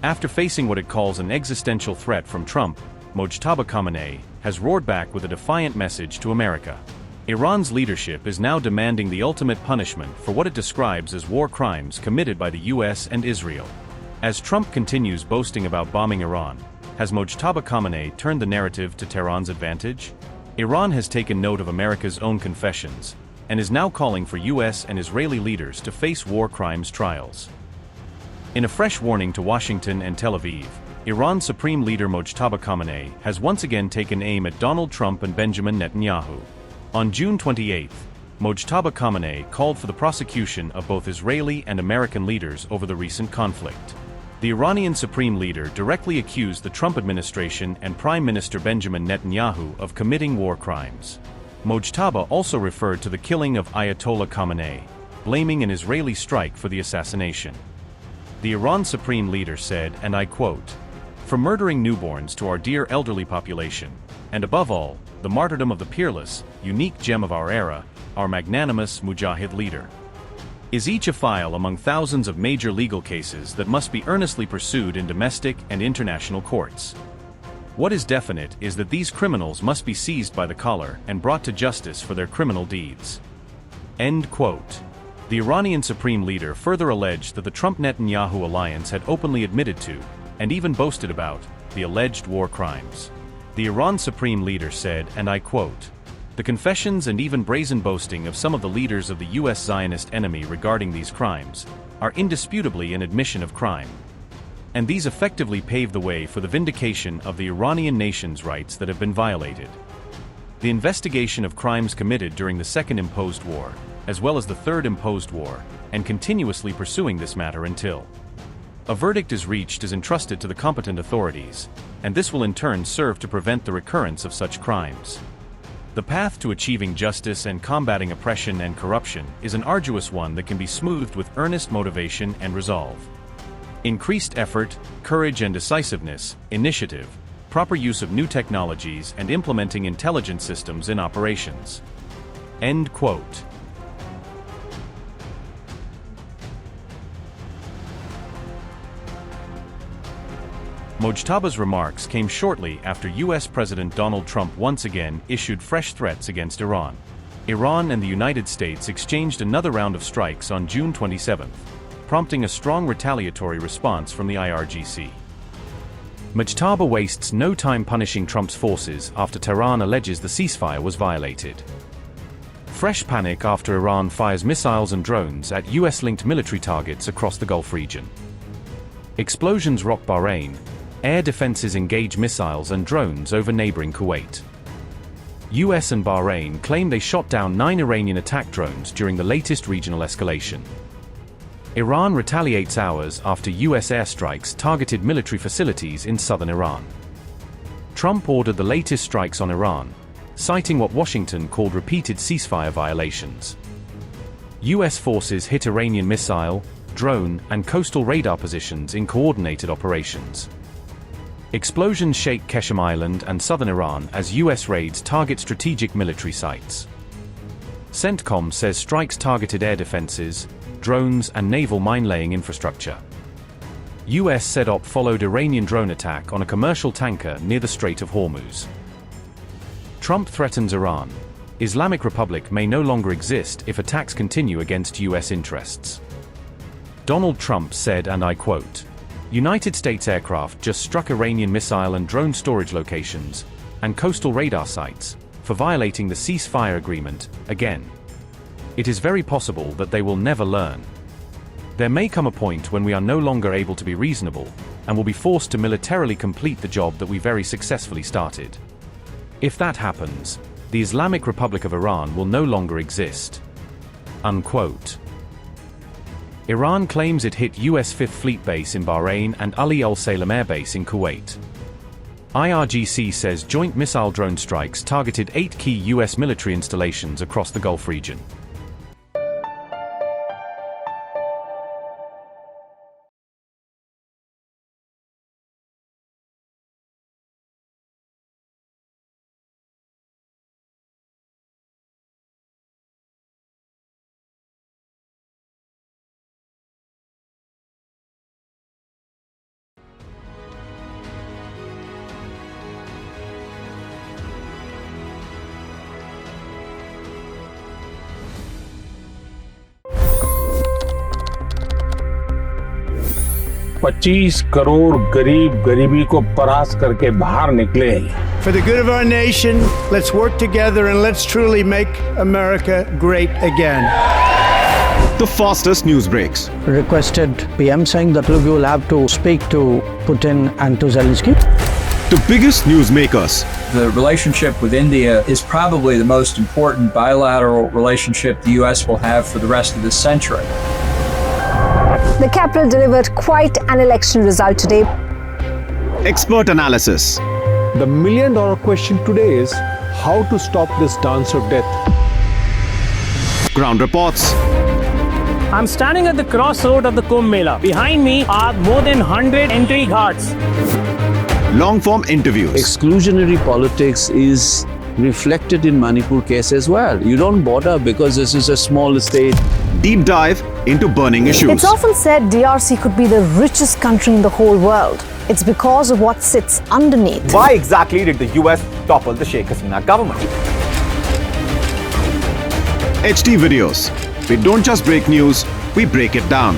After facing what it calls an existential threat from Trump, Mojtaba Khamenei has roared back with a defiant message to America. Iran's leadership is now demanding the ultimate punishment for what it describes as war crimes committed by the U.S. and Israel. As Trump continues boasting about bombing Iran, has Mojtaba Khamenei turned the narrative to Tehran's advantage? Iran has taken note of America's own confessions, and is now calling for U.S. and Israeli leaders to face war crimes trials. In a fresh warning to Washington and Tel Aviv, Iran's Supreme Leader Mojtaba Khamenei has once again taken aim at Donald Trump and Benjamin Netanyahu. On June 28, Mojtaba Khamenei called for the prosecution of both Israeli and American leaders over the recent conflict. The Iranian Supreme Leader directly accused the Trump administration and Prime Minister Benjamin Netanyahu of committing war crimes. Mojtaba also referred to the killing of Ayatollah Khamenei, blaming an Israeli strike for the assassination. The Iran Supreme Leader said, and I quote, "From murdering newborns to our dear elderly population, and above all, the martyrdom of the peerless, unique gem of our era, our magnanimous Mujahid leader, is each a file among thousands of major legal cases that must be earnestly pursued in domestic and international courts. What is definite is that these criminals must be seized by the collar and brought to justice for their criminal deeds." End quote. The Iranian Supreme Leader further alleged that the Trump-Netanyahu alliance had openly admitted to, and even boasted about, the alleged war crimes. The Iran Supreme Leader said, and I quote, "The confessions and even brazen boasting of some of the leaders of the U.S. Zionist enemy regarding these crimes are indisputably an admission of crime. And these effectively pave the way for the vindication of the Iranian nation's rights that have been violated. The investigation of crimes committed during the second imposed war, as well as the third imposed war, and continuously pursuing this matter until a verdict is reached is entrusted to the competent authorities, and this will in turn serve to prevent the recurrence of such crimes. The path to achieving justice and combating oppression and corruption is an arduous one that can be smoothed with earnest motivation and resolve. Increased effort, courage and decisiveness, initiative, proper use of new technologies and implementing intelligence systems in operations." End quote. Mojtaba's remarks came shortly after U.S. President Donald Trump once again issued fresh threats against Iran. Iran and the United States exchanged another round of strikes on June 27, prompting a strong retaliatory response from the IRGC. Mojtaba wastes no time punishing Trump's forces after Tehran alleges the ceasefire was violated. Fresh panic after Iran fires missiles and drones at U.S.-linked military targets across the Gulf region. Explosions rock Bahrain. Air defenses engage missiles and drones over neighboring Kuwait. US and Bahrain claim they shot down 9 Iranian attack drones during the latest regional escalation. Iran retaliates hours after US airstrikes targeted military facilities in southern Iran. Trump ordered the latest strikes on Iran, citing what Washington called repeated ceasefire violations. US forces hit Iranian missile, drone, and coastal radar positions in coordinated operations. Explosions shake Keshem Island and southern Iran as U.S. raids target strategic military sites. CENTCOM says strikes targeted air defenses, drones, and naval mine-laying infrastructure. U.S. CEDOP followed Iranian drone attack on a commercial tanker near the Strait of Hormuz. Trump threatens Iran. Islamic Republic may no longer exist if attacks continue against U.S. interests. Donald Trump said, and I quote, "United States aircraft just struck Iranian missile and drone storage locations and coastal radar sites for violating the ceasefire agreement again. It is very possible that they will never learn. There may come a point when we are no longer able to be reasonable and will be forced to militarily complete the job that we very successfully started. If that happens, the Islamic Republic of Iran will no longer exist." Unquote. Iran claims it hit U.S. Fifth Fleet Base in Bahrain and Ali Al Salem Air Base in Kuwait. IRGC says joint missile drone strikes targeted 8 key U.S. military installations across the Gulf region. 25 crore गरीब गरीबी को परास्त करके बाहर निकले। For the good of our nation, let's work together and let's truly make America great again. The fastest news breaks. Requested PM saying that look, you will have to speak to Putin and to Zelensky. The biggest newsmakers. The relationship with India is probably the most important bilateral relationship the U.S. will have for the rest of this century. The capital delivered quite an election result today. Expert analysis. The million-dollar question today is how to stop this dance of death. Ground reports. I'm standing at the crossroad of the Kumbh Mela. Behind me are more than 100 entry ghats. Long-form interviews. Exclusionary politics is reflected in Manipur case as well. You don't bother because this is a small state. Deep dive into burning issues. It's often said DRC could be the richest country in the whole world. It's because of what sits underneath. Why exactly did the US topple the Sheikh Hasina government? HT videos. We don't just break news, we break it down.